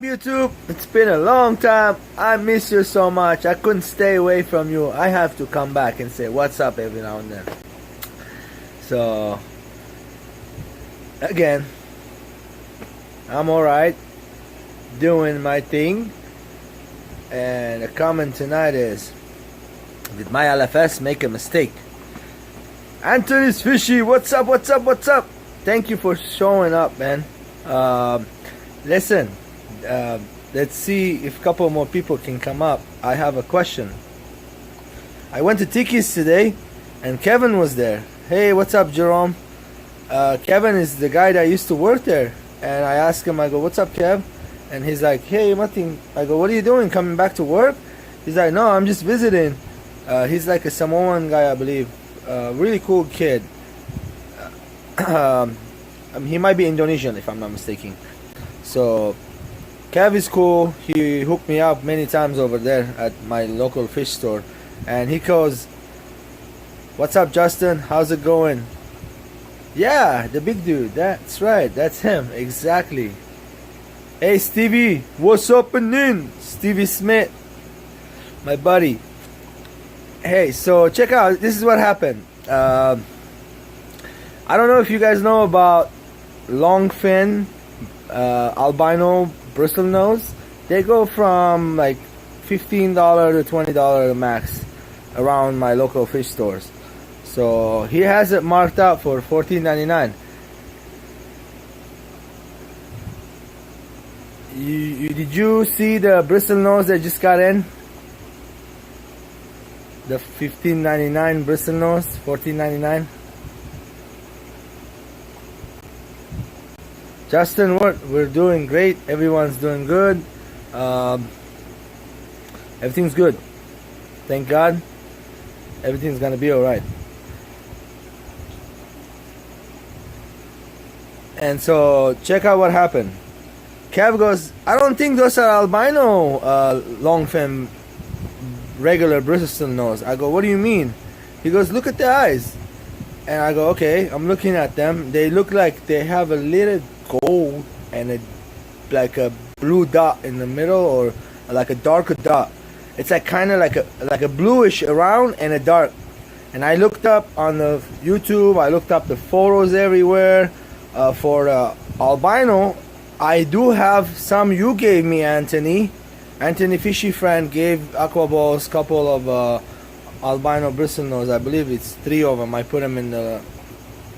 YouTube, it's been a long time. I miss you so much. I couldn't stay away from you. I have to come back and say what's up every now and then. So again, I'm alright, doing my thing. And the comment tonight is, did my LFS make a mistake? Anthony's Fishy, what's up, what's up, what's up? Thank you for showing up, man. Listen, let's see if a couple more people can come up. I have a question. I went to Tiki's today and Kevin was there. Hey, what's up, Jerome? Kevin is the guy that used to work there, and I asked him, I go, what's up, Kev? And he's like, hey, nothing. I go, what are you doing, coming back to work? He's like, no, I'm just visiting. He's like a Samoan guy, I believe. Really cool kid. He might be Indonesian if I'm not mistaken. So Kev is cool. He hooked me up many times over there at my local fish store, and he goes, what's up, Justin, how's it going? Yeah, the big dude, that's right, that's him, exactly. Hey Stevie, what's up and in? Stevie Smith, my buddy. Hey, so check out, this is what happened. I don't know if you guys know about longfin albino bristlenose. They go from like $15 to $20 max around my local fish stores. So he has it marked out for $14.99. Did you see the bristlenose that just got in? The $15.99 bristlenose, $14.99. Justin, what? We're doing great. Everyone's doing good. Everything's good. Thank God. Everything's gonna be alright. And so check out what happened. Kev goes, I don't think those are albino longfin regular bristlenose. I go, what do you mean? He goes, look at the eyes. And I go, okay, I'm looking at them. They look like they have a little gold and like a blue dot in the middle, or like a darker dot. It's like kind of like a bluish around and a dark. And I looked up on the YouTube, I looked up the photos everywhere for albino. I do have some you gave me, Anthony Fishy friend gave Aquaballs couple of albino bristlenose. I believe it's 3 of them. I put them in the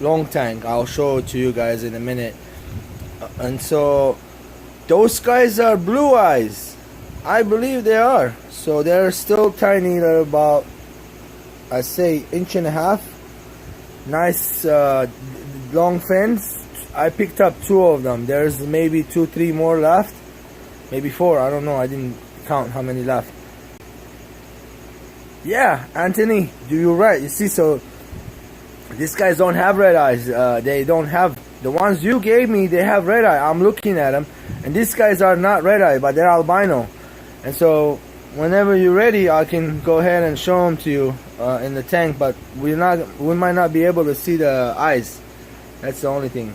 long tank. I'll show it to you guys in a minute. And so those guys are blue eyes. I believe they are. So they're still tiny. They're about, I say, 1.5 inches. Nice long fins. I picked up 2 of them. There's maybe 2-3 more left, maybe 4. I don't know. I didn't count how many left. Yeah, Anthony, you're right. You see, so these guys don't have red eyes. They don't have, the ones you gave me, they have red eye. I'm looking at them, and these guys are not red eye, but they're albino. And so whenever you're ready, I can go ahead and show them to you in the tank, but we might not be able to see the eyes. That's the only thing.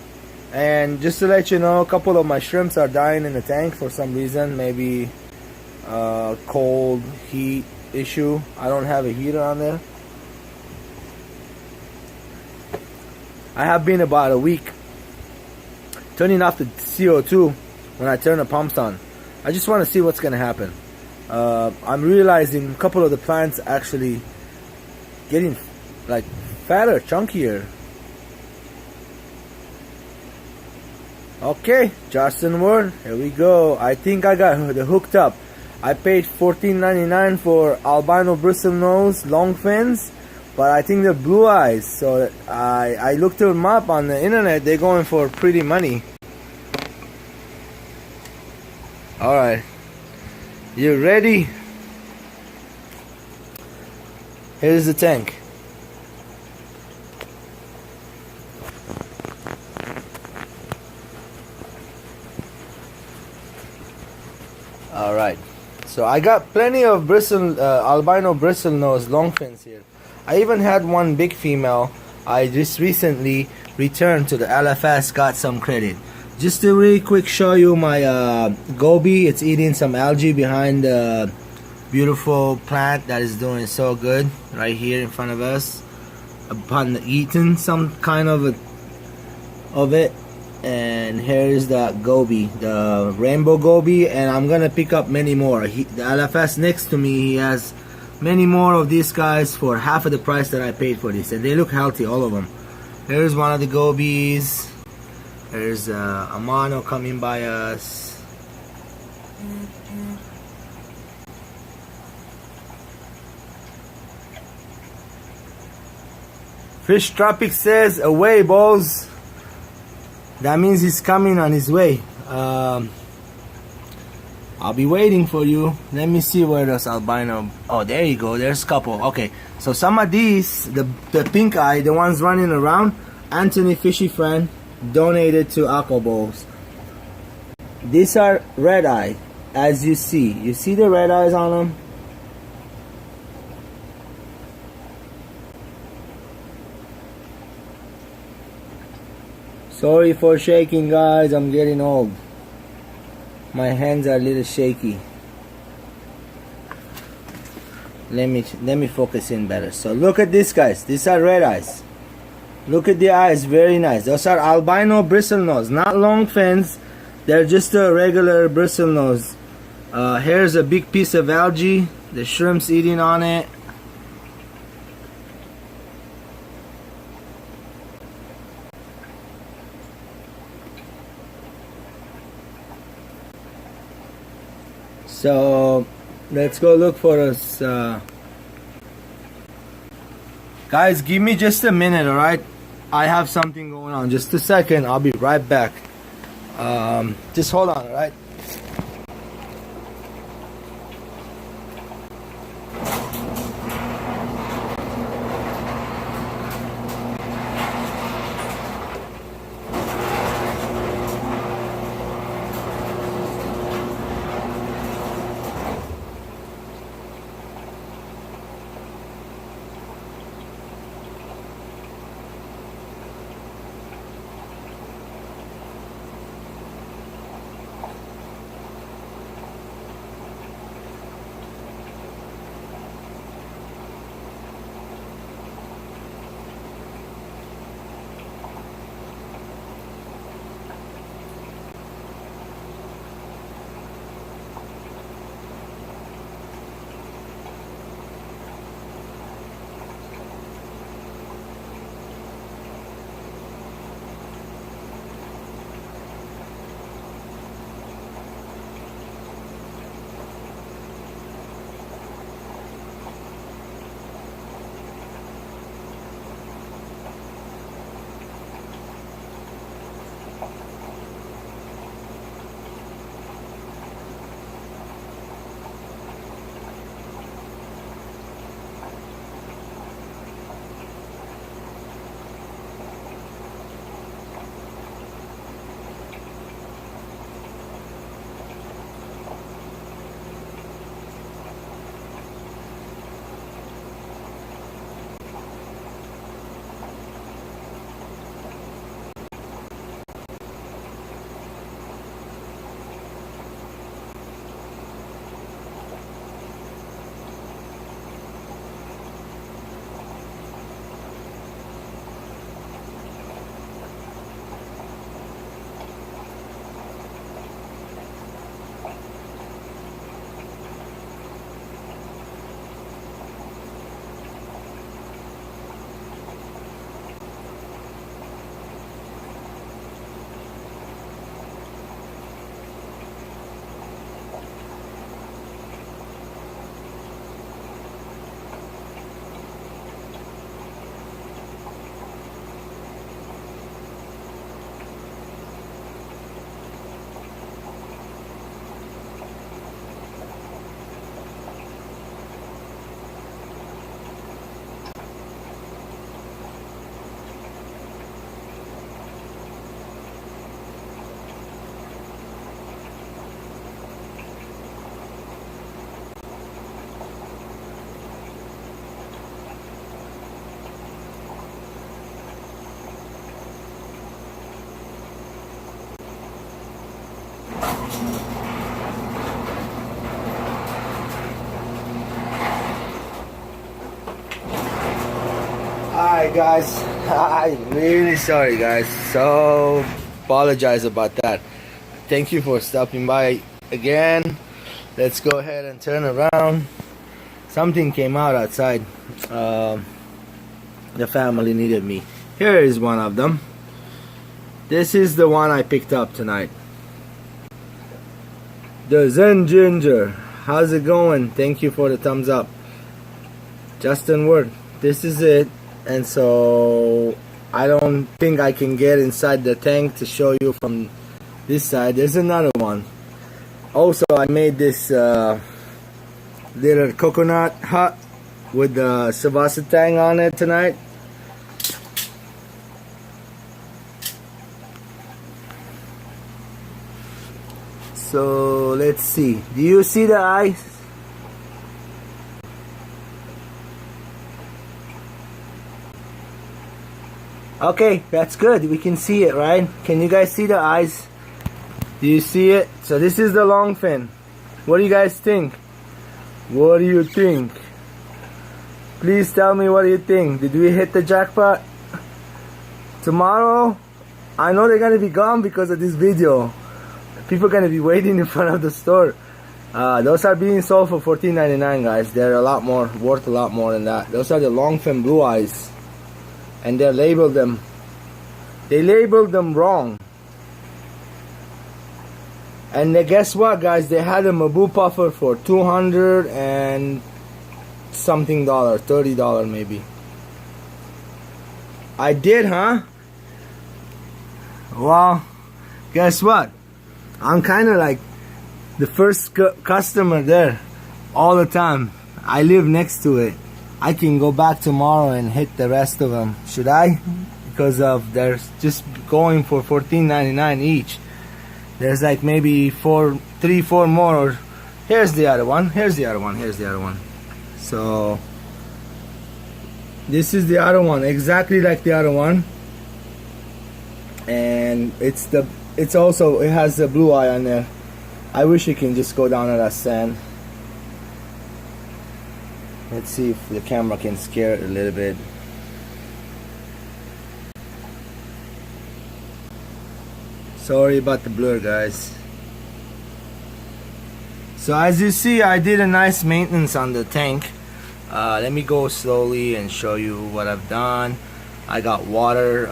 And just to let you know, a couple of my shrimps are dying in the tank for some reason. Maybe cold, heat issue. I don't have a heater on there. I have been about a week turning off the CO2 when I turn the pumps on. I just want to see what's gonna happen. I'm realizing a couple of the plants actually getting like fatter, chunkier. Okay, Justin Ward, here we go. I think I got the hooked up. I paid $14.99 for albino bristlenose long fins, but I think they're blue eyes. So I looked them up on the internet. They're going for pretty money. All right, you ready? Here's the tank. Alright, so I got plenty of albino bristlenose longfins here. I even had one big female I just recently returned to the LFS, got some credit. Just to really quick show you my goby. It's eating some algae behind the beautiful plant that is doing so good right here in front of us. Upon eating some kind of it. And here's the goby, the rainbow goby, and I'm gonna pick up many more. The LFS next to me, he has many more of these guys for half of the price that I paid for this, and they look healthy, all of them. Here's one of the gobies. There's a mono coming by us. Fish Tropic says, away balls. That means he's coming on his way. I'll be waiting for you. Let me see where those albino. Oh, there you go. There's a couple. Okay, so some of these, the pink eye, the ones running around, Anthony Fishy Friend donated to Aqua Bowls. These are red eye, as you see. You see the red eyes on them? Sorry for shaking, guys. I'm getting old. My hands are a little shaky. Let me focus in better. So look at these guys. These are red eyes. Look at the eyes, very nice. Those are albino bristlenose, not long fins. They're just a regular bristlenose. Here's a big piece of algae. The shrimp's eating on it. So let's go look for us. Guys, give me just a minute, alright? I have something going on. Just a second, I'll be right back. Just hold on, alright? sorry guys. I'm really sorry guys. So apologize about that. Thank you for stopping by again. Let's go ahead and turn around. Something came out outside. The family needed me. Here is one of them. This is the one I picked up tonight. The Zen Ginger. How's it going? Thank you for the thumbs up. Justin Word. This is it. And so I don't think I can get inside the tank to show you from this side. There's another one. Also, I made this little coconut hut with the Savasatang on it tonight. So let's see. Do you see the eyes? Okay, that's good. We can see it, right? Can you guys see the eyes? Do you see it? So this is the long fin. What do you guys think? What do you think? Please tell me what do you think. Did we hit the jackpot? Tomorrow, I know they're gonna be gone because of this video. People are gonna be waiting in front of the store. Those are being sold for $14.99, guys. They're a lot more, worth a lot more than that. Those are the long fin blue eyes, and they labeled them. They labeled them wrong. And guess what, guys? They had a Mabu puffer for $200 and something dollars, $30 maybe. I did, huh? Well, guess what? I'm kind of like the first customer there all the time. I live next to it. I can go back tomorrow and hit the rest of them. Should I? Because of they're just going for $14.99 each. There's like maybe 3, 4 more. Here's the other one. Here's the other one. Here's the other one. So this is the other one, exactly like the other one. And it has the blue eye on there. I wish you can just go down to that sand. Let's see if the camera can scare it a little bit. Sorry about the blur, guys. So as you see, I did a nice maintenance on the tank. Let me go slowly and show you what I've done. I got water.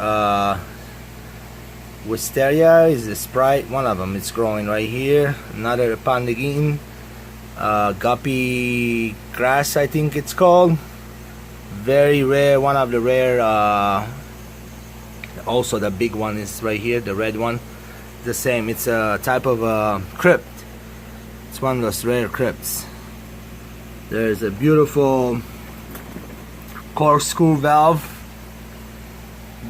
Wisteria is the Sprite, one of them. It's growing right here. Another Pandagin, guppy grass, I think it's called. Very rare, one of the rare. Also, the big one is right here, the red one. The same. It's a type of crypt. It's one of those rare crypts. There's a beautiful corkscrew valve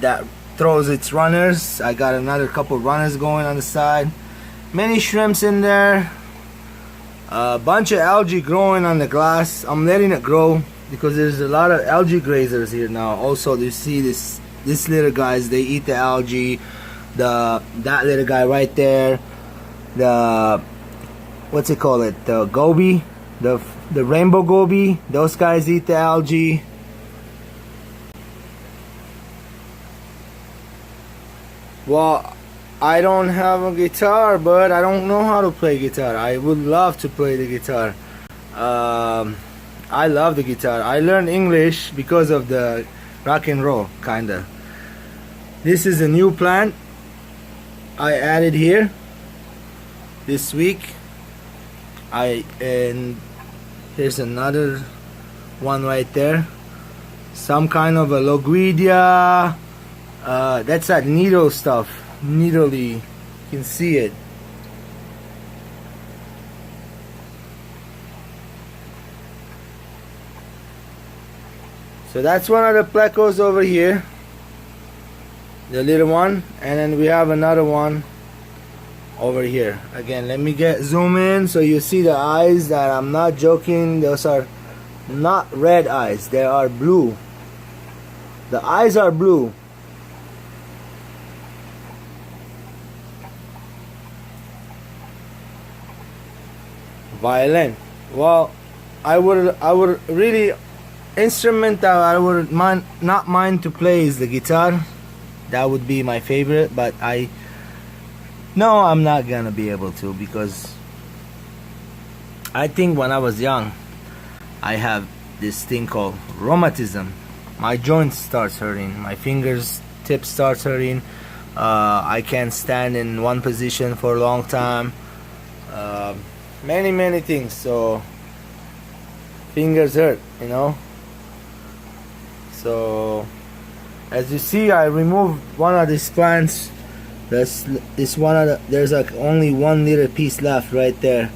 that throws its runners. I got another couple runners going on the side. Many shrimps in there. A bunch of algae growing on the glass. I'm letting it grow because there's a lot of algae grazers here now. Also, you see this little guys, they eat the algae. That little guy right there, what's it called? The goby, the rainbow goby. Those guys eat the algae. Well, I don't have a guitar, but I don't know how to play guitar. I would love to play the guitar. I love the guitar. I learned English because of the rock and roll, kinda. This is a new plant I added here this week. And here's another one right there. Some kind of a loguidia. That's that needle stuff. Needly, you can see it. So that's one of the plecos over here, the little one, and then we have another one over here. Again, let me zoom in so you see the eyes. That I'm not joking. Those are not red eyes. They are blue. The eyes are blue. Violin. Well, I would really instrument that I would not mind to play is the guitar. That would be my favorite, but no, I'm not gonna be able to, because I think when I was young, I have this thing called rheumatism. My joints starts hurting, my fingers tips starts hurting. I can't stand in one position for a long time. Many things. So fingers hurt, you know. So as you see, I removed one of these plants. There's like only one little piece left right there.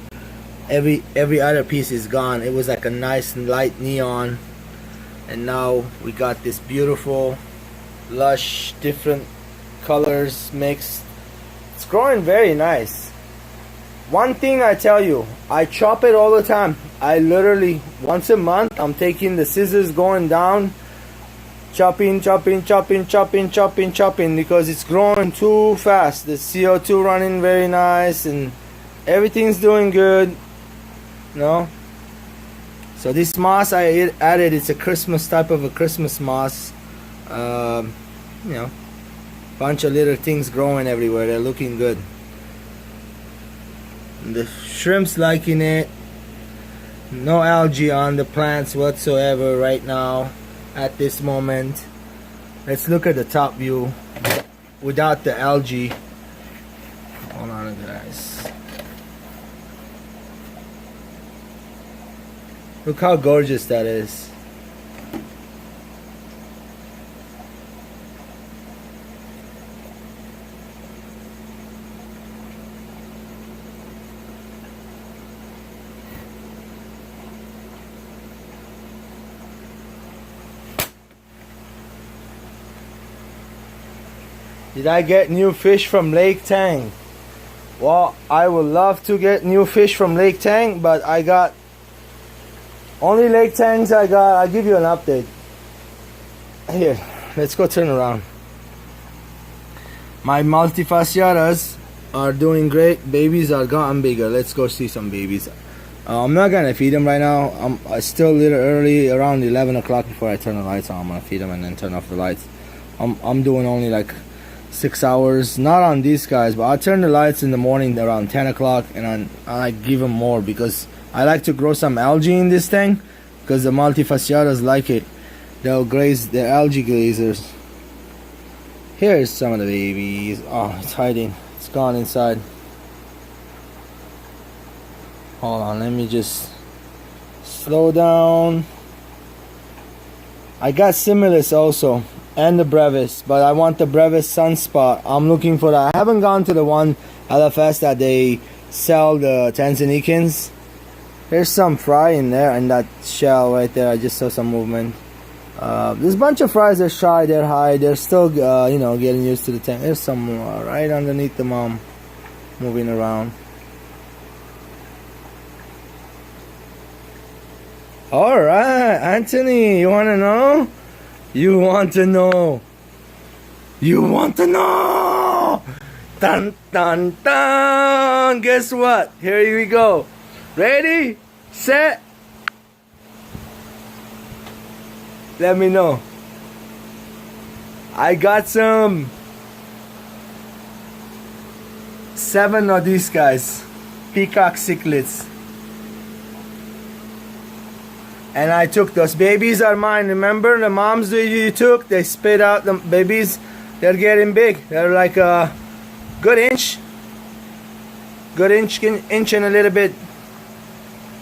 Every other piece is gone. It was like a nice light neon, and now we got this beautiful, lush, different colors mixed. It's growing very nice. One thing I tell you, I chop it all the time. I literally once a month I'm taking the scissors, going down, chopping, because it's growing too fast. The CO2 running very nice and everything's doing good, you know. So this moss I added, it's a Christmas type of a Christmas moss. You know, bunch of little things growing everywhere. They're looking good. The shrimps liking it. No algae on the plants whatsoever right now at this moment. Let's look at the top view without the algae. Hold on, guys. Look how gorgeous that is. Did I get new fish from Lake Tang? Well, I would love to get new fish from Lake Tang, but I got only Lake Tangs I got. I'll give you an update. Here, let's go turn around. My multifasciatas are doing great. Babies are gotten bigger. Let's go see some babies. I'm not gonna feed them right now. I'm still a little early, around 11 o'clock before I turn the lights on. I'm gonna feed them and then turn off the lights. I'm doing only like 6 hours, not on these guys, but I turn the lights in the morning around 10 o'clock, and I give them more because I like to grow some algae in this thing, because the multifasciatas like it. They'll graze the algae grazers. Here's some of the babies. Oh, it's hiding. It's gone inside. Hold on, let me just slow down. I got Similis also, and the Brevis, but I want the Brevis Sunspot. I'm looking for that. I haven't gone to the one LFS that they sell the Tanzanians. There's some fry in there, and that shell right there. I just saw some movement. There's a bunch of fries. They're shy, they're high, they're still you know, getting used to the tank. There's some more right underneath the mom, moving around. All right, Anthony, you want to know? You want to know? You want to know? Dun dun dun! Guess what? Here we go. Ready, set. Let me know. I got some 7 of these guys, peacock cichlids. And I took those. Babies are mine. Remember the moms that you took? They spit out the babies. They're getting big. They're like a good inch and a little bit.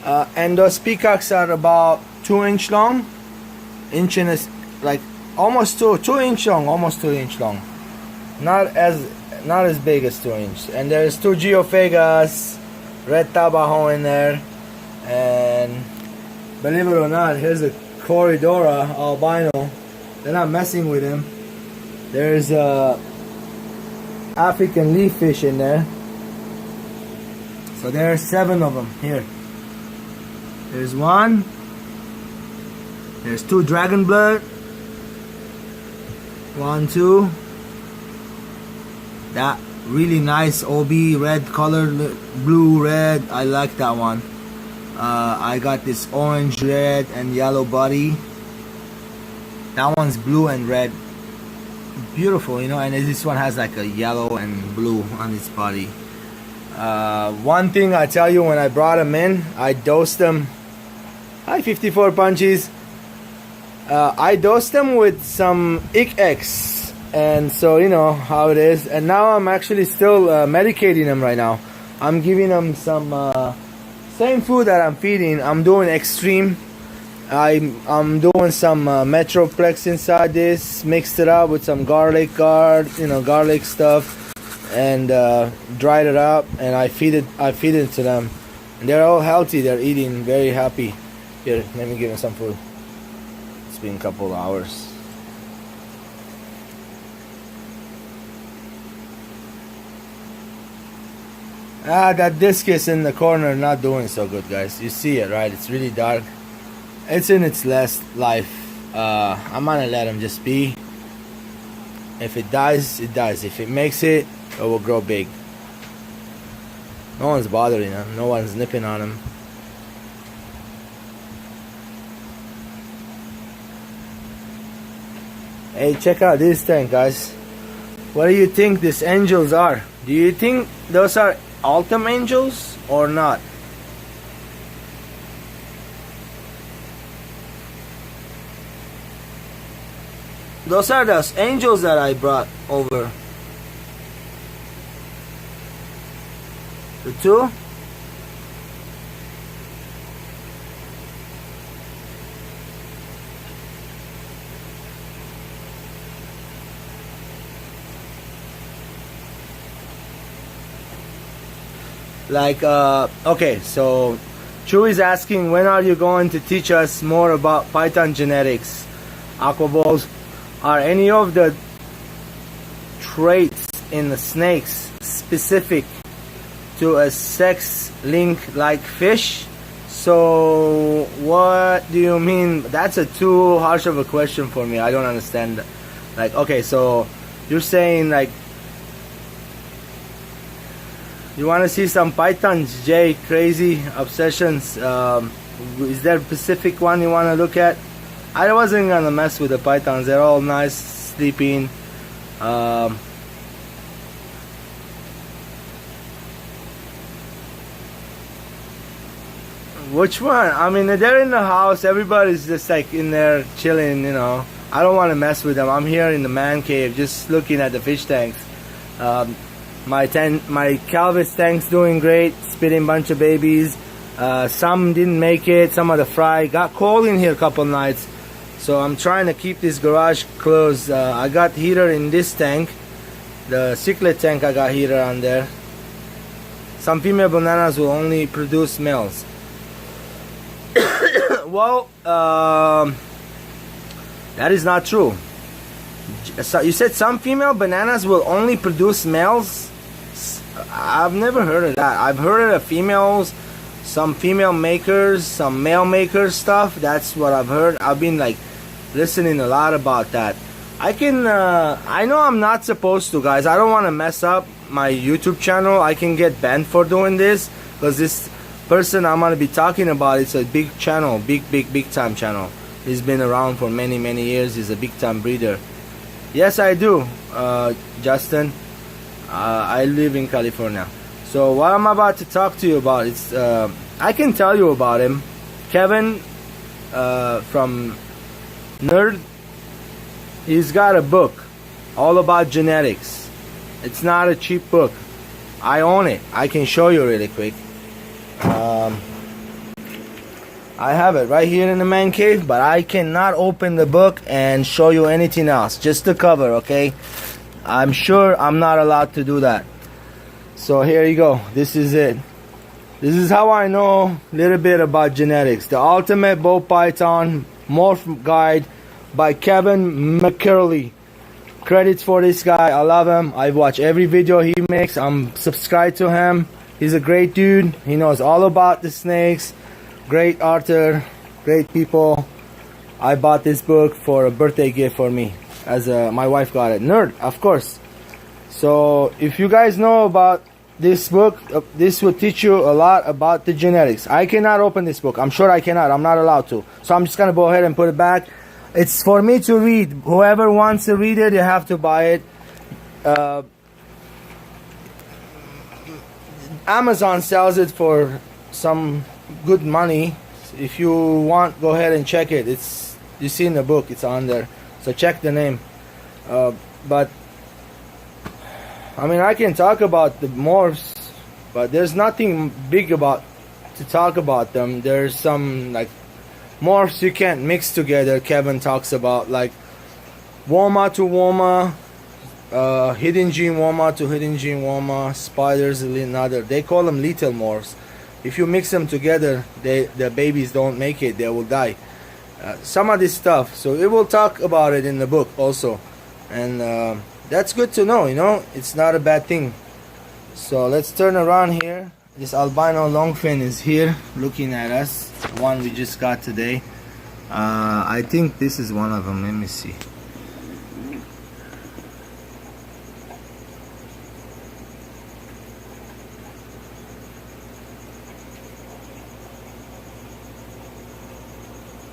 And those peacocks are about 2 inch long. Inch and like almost 2 inch long. Almost 2 inch long. Not as big as 2 inch. And there's 2 geophagas, red tabajo in there, and believe it or not, here's a Corridora albino. They're not messing with him. There's a African leaf fish in there. So there are 7 of them here. There's 1. There's 2 dragon blood. 1, 2. That really nice OB red color, blue red. I like that one. I got this orange, red, and yellow body. That one's blue and red. Beautiful, you know, and this one has like a yellow and blue on its body. One thing I tell you, when I brought them in, I dosed them. Hi, 54 punchies. I dosed them with some ICX, and so you know how it is. And now I'm actually still medicating them right now. I'm giving them some same food that I'm feeding. I'm doing extreme. I'm doing some Metroplex inside this, mixed it up with some garlic stuff, and dried it up, and I feed it to them. And they're all healthy. They're eating, very happy. Here, let me give them some food. It's been a couple of hours. That discus in the corner not doing so good, guys. You see it, right? It's really dark. It's in its last life. I'm gonna let him just be. If it dies, it dies. If it makes it, it will grow big. No one's bothering him. No one's nipping on him. Hey, check out this tank, guys. What do you think these angels are? Do you think those are Altum angels or not? Those are those angels that I brought over. The two? Like, okay, so Chewy's asking, when are you going to teach us more about python genetics? Aquaballs, are any of the traits in the snakes specific to a sex link like fish? So what do you mean? That's a too harsh of a question for me. I don't understand. Like, okay, so you're saying like you want to see some pythons, Jay? Crazy obsessions. Is there a specific one you want to look at? I wasn't gonna mess with the pythons. They're all nice, sleeping. Which one? I mean, they're in the house. Everybody's just like in there chilling, you know. I don't want to mess with them. I'm here in the man cave, just looking at the fish tanks. My Calvis tank's doing great, spitting a bunch of babies. Some didn't make it, some of the fry. Got cold in here a couple nights, so I'm trying to keep this garage closed. I got heater in this tank, the cichlid tank. I got heater on there. Some female bananas will only produce males. Well, that is not true. So you said some female bananas will only produce males? I've never heard of that. I've heard of females, some female makers, some male makers stuff. That's what I've heard. I've been like listening a lot about that. I know I'm not supposed to, guys. I don't want to mess up my YouTube channel. I can get banned for doing this because this person I'm going to be talking about, it's a big channel, big time channel. He's been around for many years. He's a big time breeder. Yes, I do, Justin. I live in California. So what I'm about to talk to you about, it's I can tell you about him. Kevin from Nerd, he's got a book all about genetics. It's not a cheap book. I own it. I can show you really quick. I have it right here in the man cave, but I cannot open the book and show you anything else, just the cover, okay? I'm sure I'm not allowed to do that. So here you go. This is it. This is how I know a little bit about genetics. The Ultimate Ball Python Morph Guide by Kevin McCurley. Credits for this guy. I love him. I watch every video he makes. I'm subscribed to him. He's a great dude. He knows all about the snakes. Great author. Great people. I bought this book for a birthday gift for me. As my wife got it. Nerd, of course. So if you guys know about this book, this will teach you a lot about the genetics. I cannot open this book. I'm sure I cannot. I'm not allowed to. So I'm just gonna go ahead and put it back. It's for me to read. Whoever wants to read it, you have to buy it. Amazon sells it for some good money. If you want, go ahead and check it. It's, you see in the book, it's on there. So check the name. But I mean, I can talk about the morphs, but there's nothing big about to talk about them. There's some like morphs you can't mix together. Kevin talks about like Woma to Woma, hidden gene Woma to hidden gene Woma, spiders another. They call them lethal morphs. If you mix them together, the babies don't make it. They will die. Some of this stuff. So it will talk about it in the book also, and that's good to know. You know, it's not a bad thing. So let's turn around here. This albino longfin is here looking at us. One we just got today. I think this is one of them. Let me see.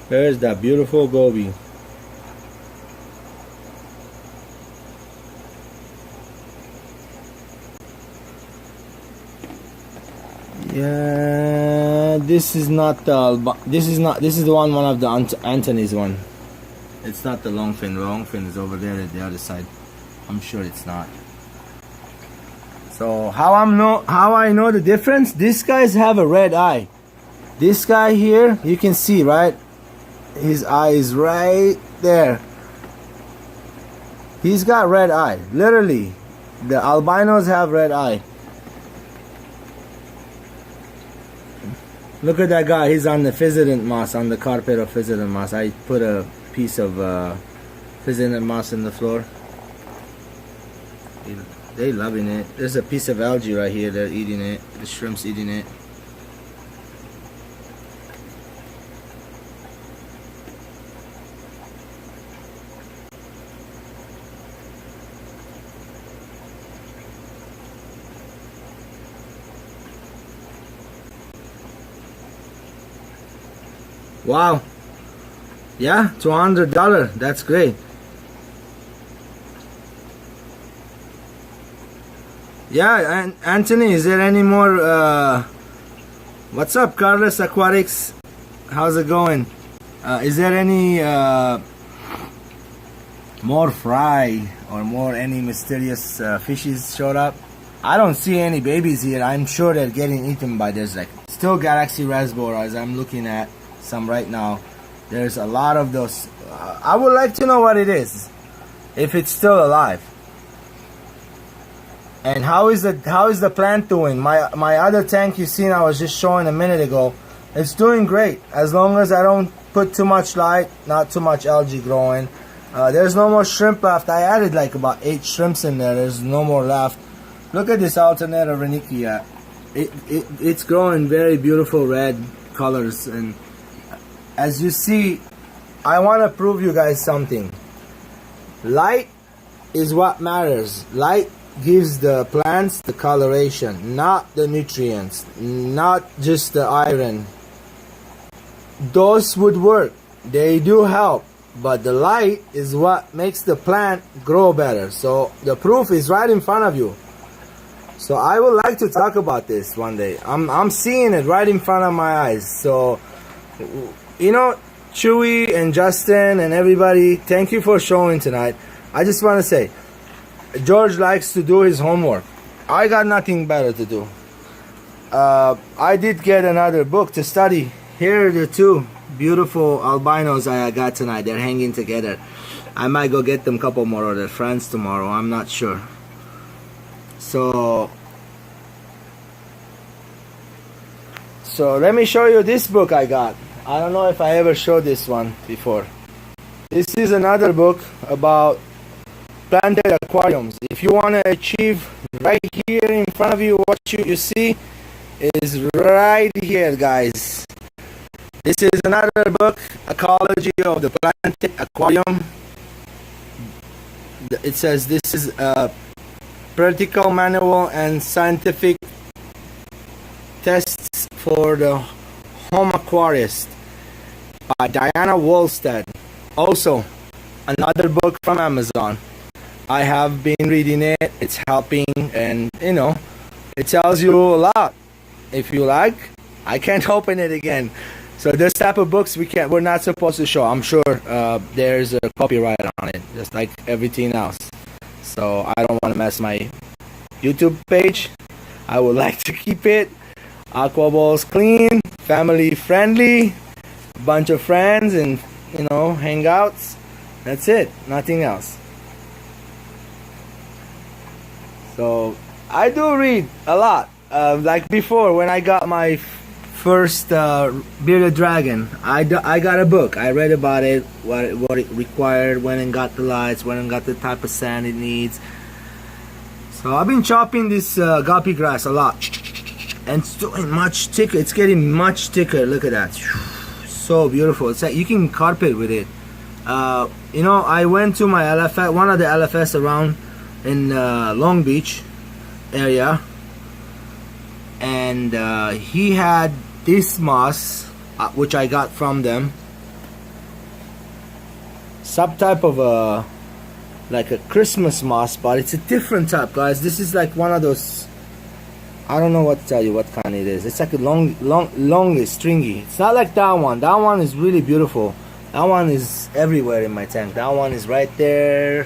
There's that beautiful goby. Yeah, this is not the this is the one of the Anthony's one. It's not the longfin. The longfin is over there at the other side. I'm sure it's not. So how I know the difference? These guys have a red eye. This guy here, you can see, right? His eye is right there. He's got red eye. Literally, the albinos have red eye. Look at that guy. He's on the physidant moss, on the carpet of physidant moss. I put a piece of physidant moss in the floor. They loving it. There's a piece of algae right here. They're eating it. The shrimp's eating it. Wow. Yeah, $200. That's great. Yeah, and Anthony, is there any more what's up, Carlos Aquatics? How's it going? Is there any more fry or more any mysterious fishes showed up? I don't see any babies here. I'm sure they're getting eaten by, there's like still Galaxy Rasboras. I'm looking at some right now. There's a lot of those. I would like to know what it is, if it's still alive. And how is the plant doing? My other tank you seen, I was just showing a minute ago, it's doing great as long as I don't put too much light, not too much algae growing. There's no more shrimp left. I added like about 8 shrimps in there. There's no more left. Look at this Alternator renicia. It's growing very beautiful red colors, and as you see, I want to prove you guys something. Light is what matters. Light gives the plants the coloration, not the nutrients, not just the iron. Those would work. They do help, but the light is what makes the plant grow better. So the proof is right in front of you. So I would like to talk about this one day. I'm seeing it right in front of my eyes. So, you know, Chewy and Justin and everybody, thank you for showing tonight. I just want to say, George likes to do his homework. I got nothing better to do. I did get another book to study. Here are the 2 beautiful albinos I got tonight. They're hanging together. I might go get them a couple more of their friends tomorrow. I'm not sure. So let me show you this book I got. I don't know if I ever showed this one before. This is another book about planted aquariums. If you want to achieve right here in front of you, what you see is right here, guys. This is another book, Ecology of the Planted Aquarium. It says this is a practical manual and scientific tests for the home aquarist by Diana Wolstad. Also, another book from Amazon. I have been reading it. It's helping, and you know, it tells you a lot. If you like, I can't open it again. So this type of books we're not supposed to show. I'm sure there's a copyright on it, just like everything else. So I don't want to mess my YouTube page. I would like to keep it aqua balls clean, family friendly, bunch of friends, and you know, hangouts. That's it, nothing else. So I do read a lot. Like before, when I got my first bearded dragon, I got a book. I read about it, what it required, when and got the lights, when and got the type of sand it needs. So I've been chopping this guppy grass a lot, and it's doing much thicker. It's getting much thicker. Look at that, so beautiful. It's like you can carpet with it. You know, I went to my LFS, one of the LFS around in Long Beach area, and he had this moss, which I got from them, some type of a like a Christmas moss, but it's a different type, guys. This is like one of those, I don't know what to tell you what kind it is. It's like a long stringy. It's not like that one. That one is really beautiful. That one is everywhere in my tank. That one is right there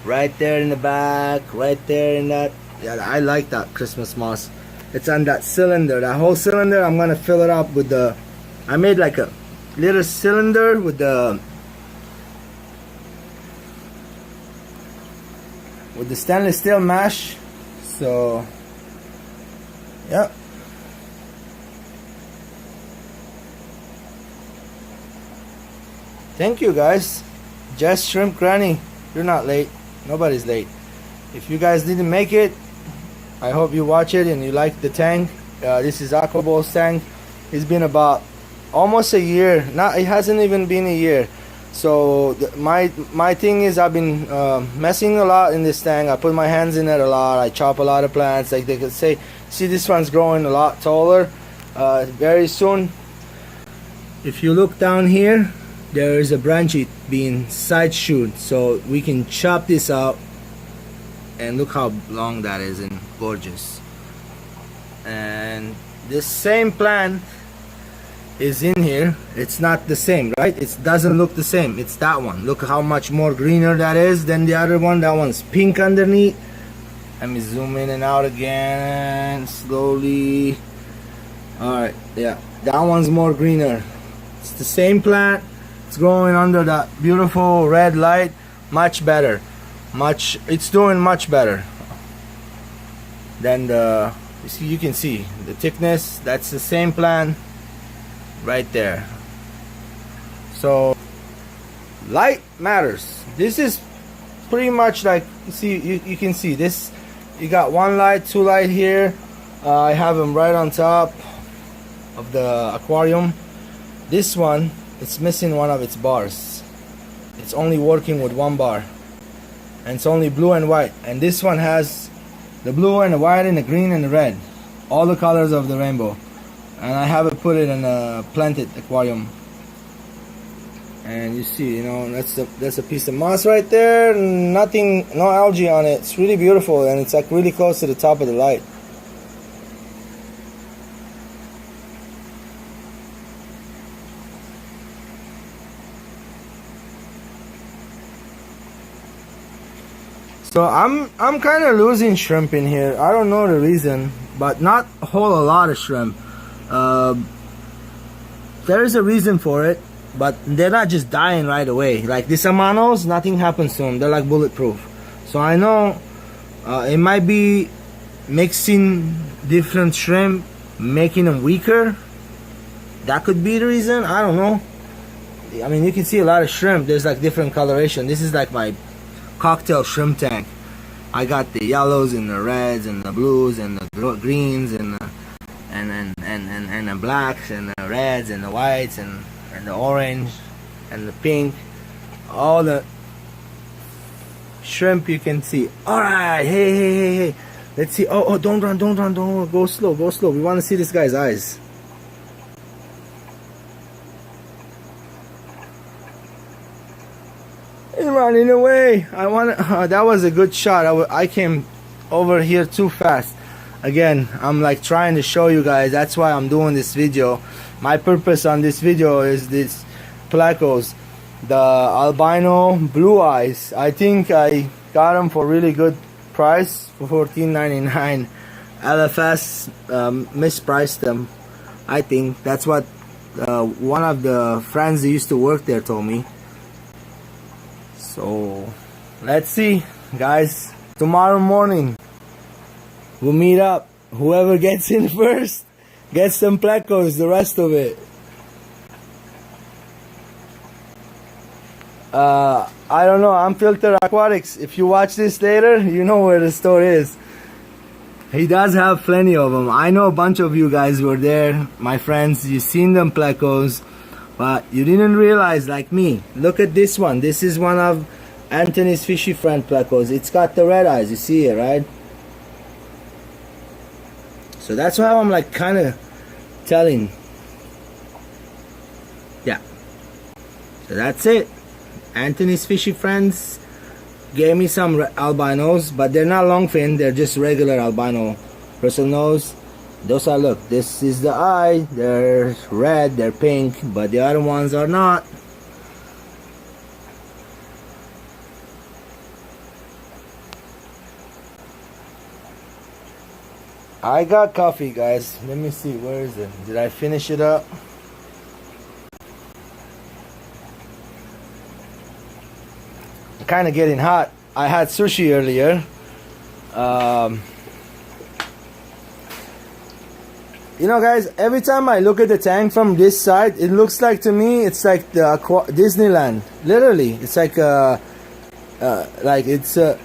in the back, right there in that. Yeah, I like that Christmas moss. It's on that cylinder, that whole cylinder. I'm gonna fill it up with the, I made like a little cylinder with the stainless steel mesh. So yeah, thank you guys. Just Shrimp Granny, you're not late. Nobody's late. If you guys didn't make it, I hope you watch it and you like the tank. This is Aquaball's tank. It's been about almost a year. It hasn't even been a year. So my thing is, I've been messing a lot in this tank. I put my hands in it a lot. I chop a lot of plants. Like they could say, see, this one's growing a lot taller. Very soon, if you look down here, there is a branch being side shoot, so we can chop this out, and look how long that is and gorgeous. And this same plant is in here. It's not the same, right? It doesn't look the same. It's that one. Look how much more greener that is than the other one. That one's pink underneath. Let me zoom in and out again slowly. Alright, yeah, that one's more greener. It's the same plant. It's growing under that beautiful red light. Much better. It's doing much better than the, you can see the thickness. That's the same plant right there. So light matters. This is pretty much like, see, you can see this. You got one light, two light here. I have them right on top of the aquarium. This one, it's missing one of its bars. It's only working with one bar, and it's only blue and white. And this one has the blue and the white and the green and the red, all the colors of the rainbow. And I have it put it in a planted aquarium. And you see, you know, that's a piece of moss right there. Nothing, no algae on it. It's really beautiful, and it's like really close to the top of the light. So I'm kind of losing shrimp in here. I don't know the reason, but not a whole lot of shrimp. There is a reason for it, but they're not just dying right away. Like these amanos, nothing happens to them. They're like bulletproof. So I know it might be mixing different shrimp, making them weaker. That could be the reason. I don't know. I mean, you can see a lot of shrimp. There's like different coloration. This is like my cocktail shrimp tank. I got the yellows and the reds and the blues and the greens and the blacks and the reds and the whites and the orange and the pink. All the shrimp you can see. Alright, hey. Let's see. Oh, don't run. Go slow. We want to see this guy's eyes. He's running away. I want. That was a good shot. I came over here too fast. Again, I'm like trying to show you guys. That's why I'm doing this video. My purpose on this video is this Plecos, the albino blue eyes. I think I got them for really good price for $14.99. LFS mispriced them. I think that's what one of the friends that used to work there told me. So let's see, guys. Tomorrow morning we'll meet up. Whoever gets in first gets some Plecos, the rest of it. I don't know. I'm Filter Aquatics. If you watch this later, you know where the store is. He does have plenty of them. I know a bunch of you guys were there, my friends. You seen them Plecos, but you didn't realize, like me. Look at this one. This is one of Anthony's fishy friend Plecos. It's got the red eyes. You see it, right? So that's why I'm like kind of telling. Yeah. So that's it. Anthony's fishy friends gave me some albinos, but they're not longfin. They're just regular albino bristle nose. Those are, look, this is the eye. They're red, they're pink, but the other ones are not. I got coffee, guys. Let me see, where is it? Did I finish it up? Kind of getting hot. I had sushi earlier. You know, guys, every time I look at the tank from this side, it looks like, to me, it's like the Disneyland. Literally, it's like it's a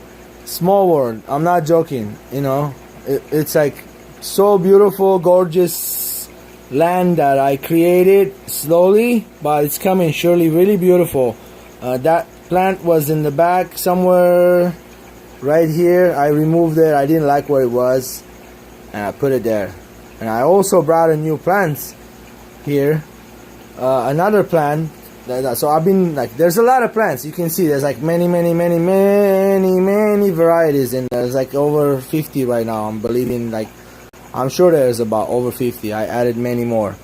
small world. I'm not joking. You know, it's like so beautiful, gorgeous land that I created slowly, but it's coming surely. Really beautiful. That plant was in the back somewhere right here. I removed it. I didn't like where it was, and I put it there. And I also brought a new plant here, another plant. So I've been like, there's a lot of plants. You can see there's like many varieties, and there's like over 50 right now. I'm believing, like, I'm sure there's about over 50. I added many more.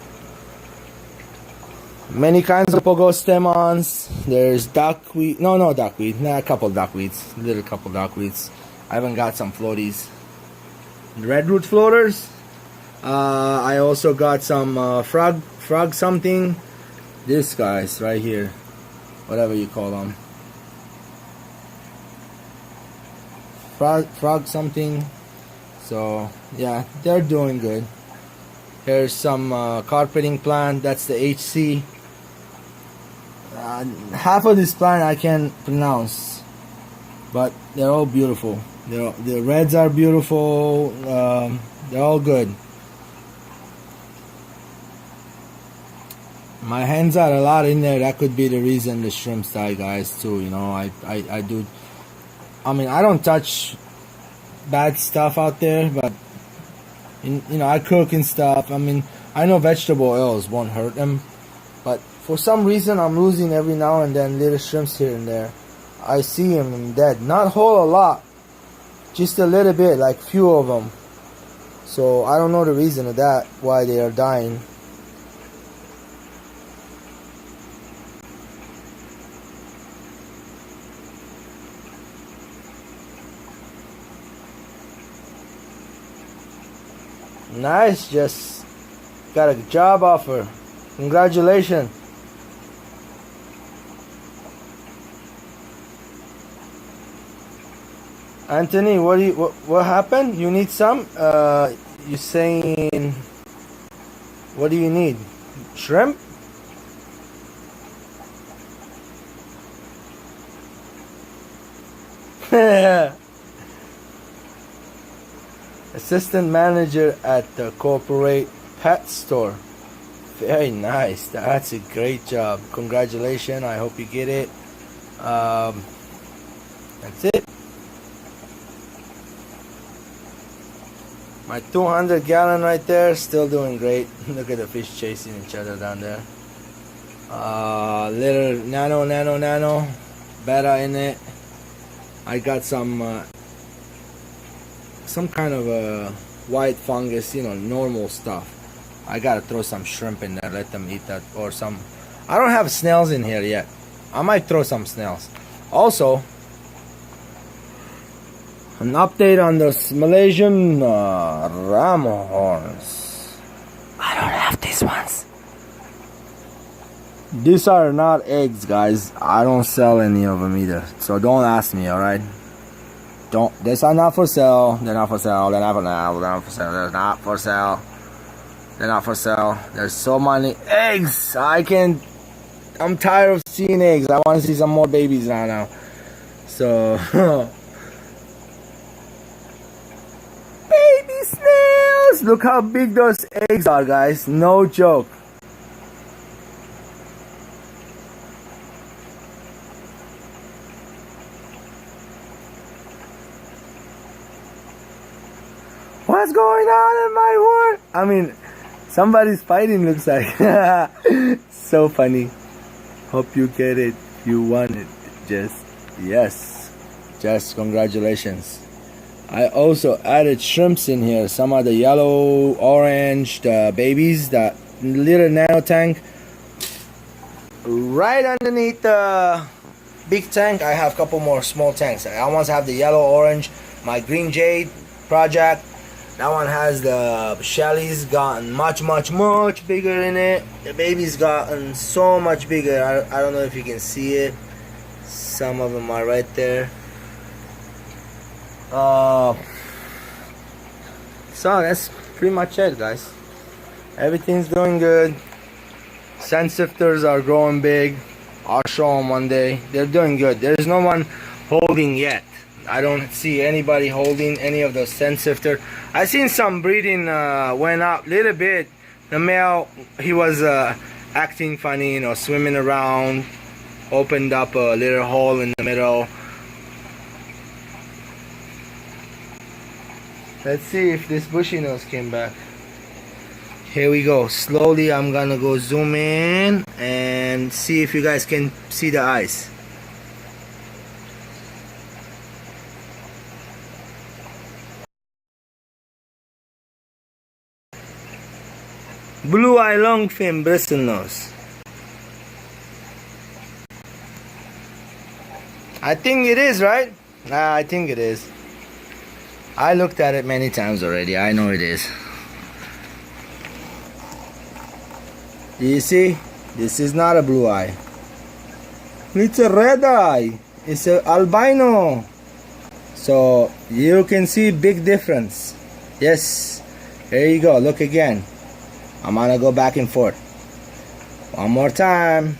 Many kinds of pogostemons. There's duckweed. No duckweed. Nah, a couple duckweeds. Little couple duckweeds. I haven't got some floaties. Redroot floaters. I also got some frog something. This guys right here, whatever you call them. Frog something. So yeah, they're doing good. Here's some carpeting plant. That's the HC. Half of this plant I can pronounce, but they're all beautiful. The reds are beautiful. They're all good. My hands are a lot in there. That could be the reason the shrimps die, guys, too. You know, I do. I mean, I don't touch bad stuff out there, but you know, I cook and stuff. I mean, I know vegetable oils won't hurt them, but for some reason I'm losing every now and then little shrimps here and there. I see them dead. Not whole a lot, just a little bit, like few of them. So I don't know the reason of that, why they are dying. Nice, just got a job offer. Congratulations. Anthony, what happened? You need some? You saying, what do you need? Shrimp? Assistant manager at the corporate pet store. Very nice. That's a great job. Congratulations. I hope you get it. That's it. My 200 gallon right there, still doing great. Look at the fish chasing each other down there. Little nano. better in it. I got some kind of a white fungus, you know, normal stuff. I gotta throw some shrimp in there, let them eat that, or some. I don't have snails in here yet. I might throw some snails. Also, an update on those Malaysian ram horns. I don't have these ones. These are not eggs, guys. I don't sell any of them either. So don't ask me, alright? Don't. These are not for sale. They're not for sale. They're not for sale. They're not for sale. They're not for sale. They're not for sale. There's so many eggs. I'm tired of seeing eggs. I want to see some more babies now. So, baby snails. Look how big those eggs are, guys. No joke. What's going on in my world? I mean, somebody's fighting, looks like. So funny. Hope you get it. You want it. Yes. Just congratulations. I also added shrimps in here. Some of the yellow, orange, the babies, that little nano tank. Right underneath the big tank, I have a couple more small tanks. I almost have the yellow, orange, my green jade project. That one has the shelly's gotten much bigger in it. The baby's gotten so much bigger. I don't know if you can see it. Some of them are right there. So that's pretty much it, guys. Everything's doing good. Scent sifters are growing big. I'll show them one day. They're doing good. There's no one holding yet. I don't see anybody holding any of those scent sifter. I seen some breeding went up a little bit. The male, he was acting funny, you know, swimming around, opened up a little hole in the middle. Let's see if this bushy nose came back. Here we go. Slowly I'm gonna go zoom in and see if you guys can see the eyes. Blue eye long fin bristle nose. I think it is, right? I think it is. I looked at it many times already. I know it is. Do you see? This is not a blue eye. It's a red eye. It's an albino. So you can see big difference. Yes. There you go. Look again. I'm gonna go back and forth. One more time.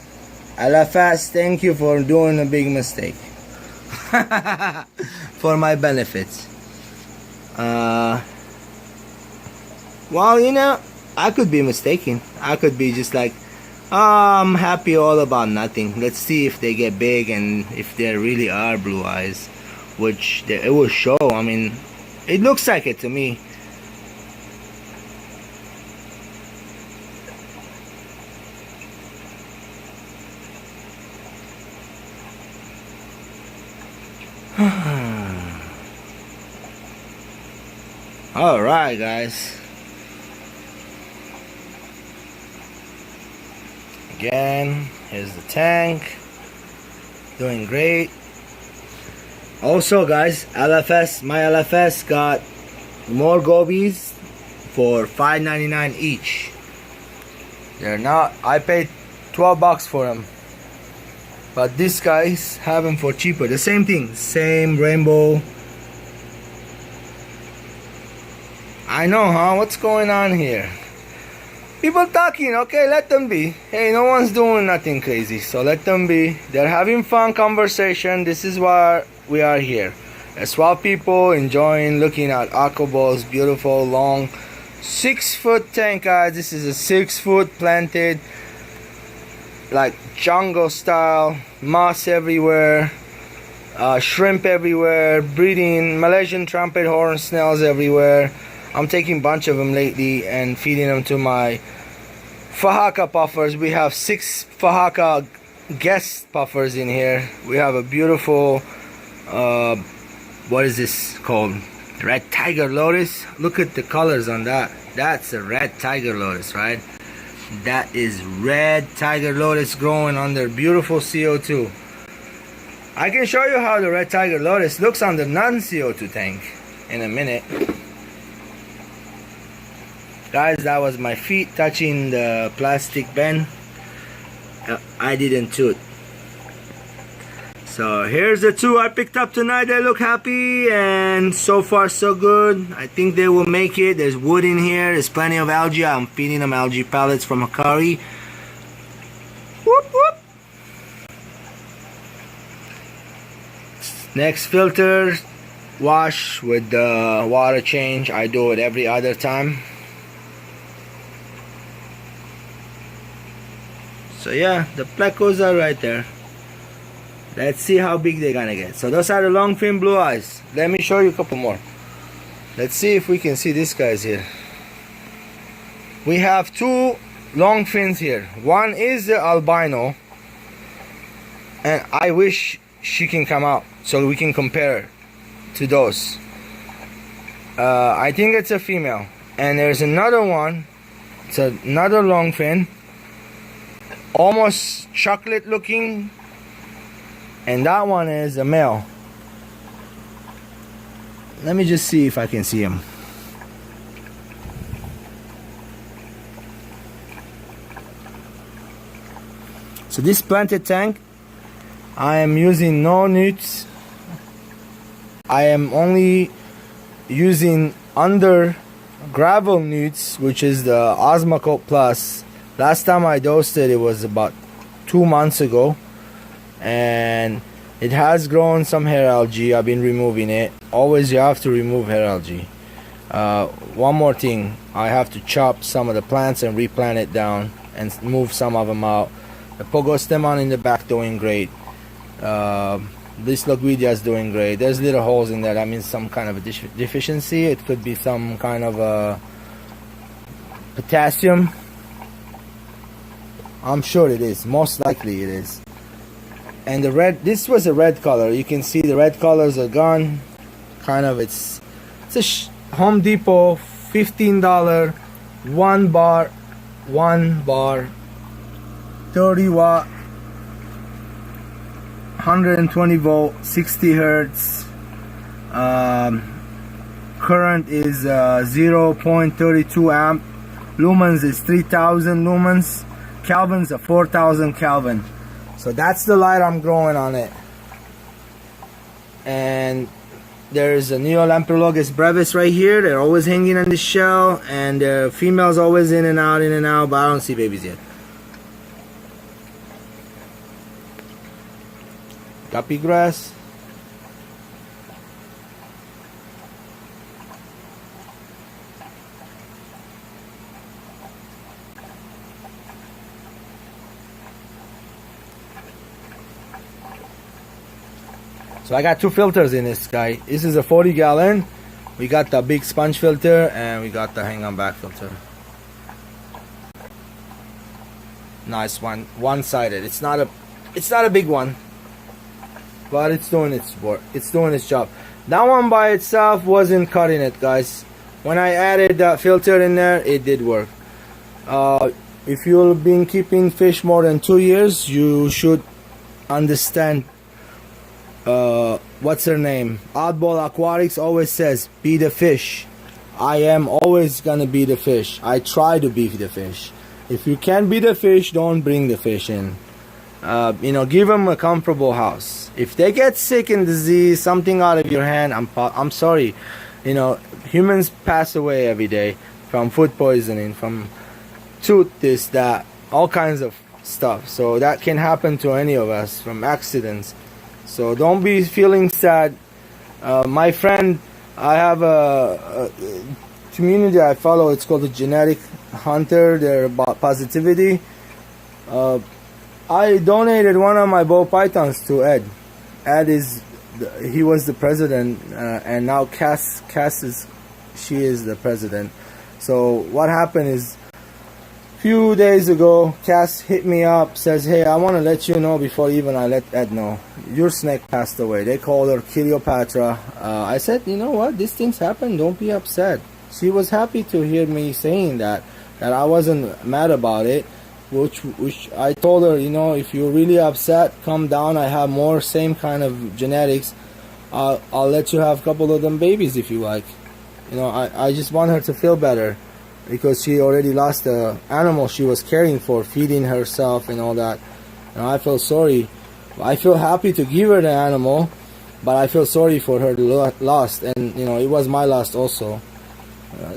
LFS, thank you for doing a big mistake. For my benefits. Well, you know, I could be mistaken. I could be just like, I'm happy all about nothing. Let's see if they get big and if there really are blue eyes, which it will show. I mean, it looks like it to me. Alright, guys. Again, here's the tank. Doing great. Also, guys, LFS, my LFS got more gobies for $5.99 each. They're not, I paid $12 for them. But these guys have them for cheaper. The same thing, same rainbow. I know, huh? What's going on here? People talking, okay, let them be. Hey, no one's doing nothing crazy, so let them be. They're having fun conversation. This is why we are here. As well, people enjoying looking at Aquaball's beautiful, long, 6-foot tank, guys. This is a 6-foot planted, like jungle style, moss everywhere, shrimp everywhere, breeding Malaysian trumpet horn snails everywhere. I'm taking a bunch of them lately and feeding them to my Fahaka puffers. We have 6 Fahaka guest puffers in here. We have a beautiful what is this called? Red tiger lotus. Look at the colors on that. That's a red tiger lotus, right? That is red tiger lotus growing under beautiful CO2. I can show you how the red tiger lotus looks on the non-CO2 tank in a minute. Guys, that was my feet touching the plastic bin. I didn't toot. So here's the two I picked up tonight. They look happy and so far so good. I think they will make it. There's wood in here. There's plenty of algae. I'm feeding them algae pellets from Hikari. Whoop whoop. Next filter wash with the water change. I do it every other time. So yeah, the plecos are right there. Let's see how big they're gonna get. So those are the long fin blue eyes. Let me show you a couple more. Let's see if we can see these guys here. We have two long fins here. One is the albino, and I wish she can come out so we can compare to those. I think it's a female. And there's another one. It's another long fin, almost chocolate looking, and that one is a male. Let me just see if I can see him. So this planted tank, I am using no newts. I am only using under gravel newts, which is the Osmocote Plus. Last time I dosed it, it was about 2 months ago, and it has grown some hair algae. I've been removing it. Always you have to remove hair algae. One more thing, I have to chop some of the plants and replant it down and move some of them out. The Pogostemon in the back doing great. This Loguidia is doing great. There's little holes in there. That means some kind of a deficiency. It could be some kind of a potassium. I'm sure it is. Most likely it is. And the red, this was a red color. You can see the red colors are gone. Kind of, it's a Home Depot $15 one bar 30 watt 120 volt 60 hertz. Current is 0.32 amp. Lumens is 3000 lumens. Kelvins are 4000 Kelvin. So that's the light I'm growing on it. And there's a Neolamprologus brevis right here. They're always hanging on the shell, and the females always in and out, but I don't see babies yet. Guppy grass. So I got two filters in this guy. This is a 40 gallon. We got the big sponge filter and we got the hang on back filter. Nice one, one-sided. It's not a big one, but it's doing its work. It's doing its job. That one by itself wasn't cutting it, guys. When I added that filter in there, it did work. If you've been keeping fish more than 2 years, you should understand. What's her name? Oddball Aquatics always says, be the fish. I am always gonna be the fish. I try to be the fish. If you can't be the fish, don't bring the fish in. Give them a comfortable house. If they get sick and disease, something out of your hand, I'm sorry. Humans pass away every day from food poisoning, from tooth, this, that, all kinds of stuff. So that can happen to any of us from accidents. So don't be feeling sad. My friend, I have a community I follow. It's called the Genetic Hunter. They're about positivity. I donated one of my ball pythons to Ed. Ed he was the president, and now she is the president. So what happened is, Few days ago, Cass hit me up, says, hey, I want to let you know before even I let Ed know. Your snake passed away. They called her Cleopatra. I said, you know what? These things happen. Don't be upset. She was happy to hear me saying that I wasn't mad about it. Which I told her, you know, if you're really upset, come down. I have more same kind of genetics. I'll let you have a couple of them babies if you like. You know, I just want her to feel better. Because she already lost the animal she was caring for, feeding herself and all that. And I feel sorry. I feel happy to give her the animal, but I feel sorry for her loss. And, you know, it was my loss also.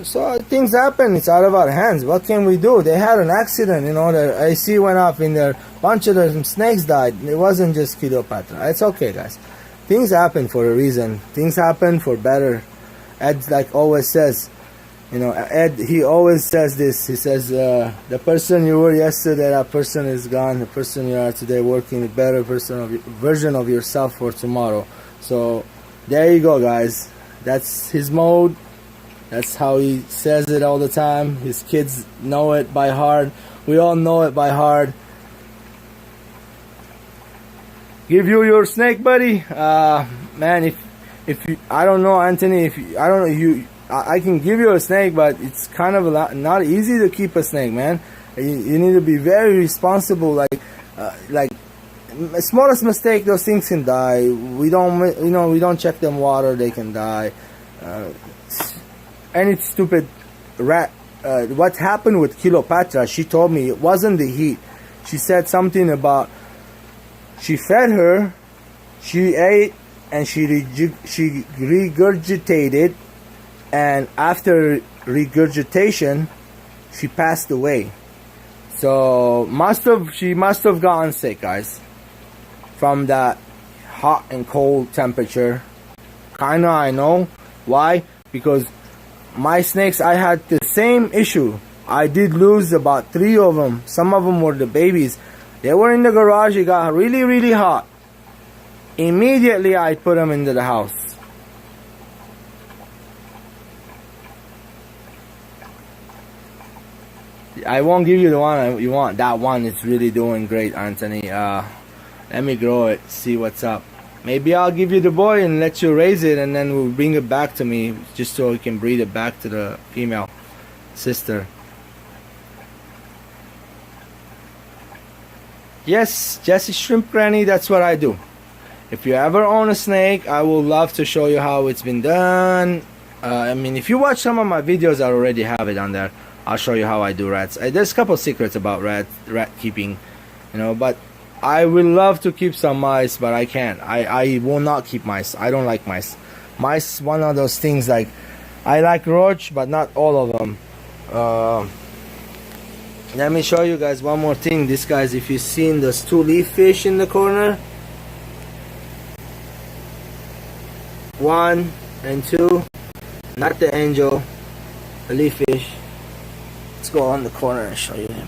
So things happen. It's out of our hands. What can we do? They had an accident, you know, the AC went off in there. Bunch of the snakes died. It wasn't just Cleopatra. It's okay, guys. Things happen for a reason. Things happen for better. Ed, like always says, you know, Ed, he always says this. He says, the person you were yesterday, that person is gone. The person you are today, working a better version of yourself for tomorrow. So, there you go, guys. That's his mode. That's how he says it all the time. His kids know it by heart. We all know it by heart. Give you your snake, buddy. Man, if you, I don't know, Anthony. I don't know you. I can give you a snake, but it's kind of not easy to keep a snake, man. You need to be very responsible. Like smallest mistake, those things can die. We don't check them water, they can die. Any stupid rat. What happened with Cleopatra? She told me it wasn't the heat. She said something about she fed her, she ate, and she regurgitated. And after regurgitation, she passed away. So she must have gotten sick, guys, from that hot and cold temperature. Kinda, I know why, because my snakes, I had the same issue. I did lose about 3 of them. Some of them were the babies. They were in the garage. It got really, really hot. Immediately, I put them into the house. I won't give you the one you want. That one is really doing great, Anthony. Let me grow it, see what's up. Maybe I'll give you the boy and let you raise it, and then we'll bring it back to me, just so we can breed it back to the female sister. Yes, Jesse Shrimp Granny, that's what I do. If you ever own a snake, I would love to show you how it's been done. I mean, if you watch some of my videos, I already have it on there. I'll show you how I do rats. There's a couple secrets about rat keeping, you know, but I would love to keep some mice, but I can't. I will not keep mice. I don't like mice. Mice, one of those things, like, I like roach, but not all of them. Let me show you guys one more thing. This, guys, if you've seen those 2 leaf fish in the corner, 1 and 2, not the angel, the leaf fish. Let's go on the corner and show you him.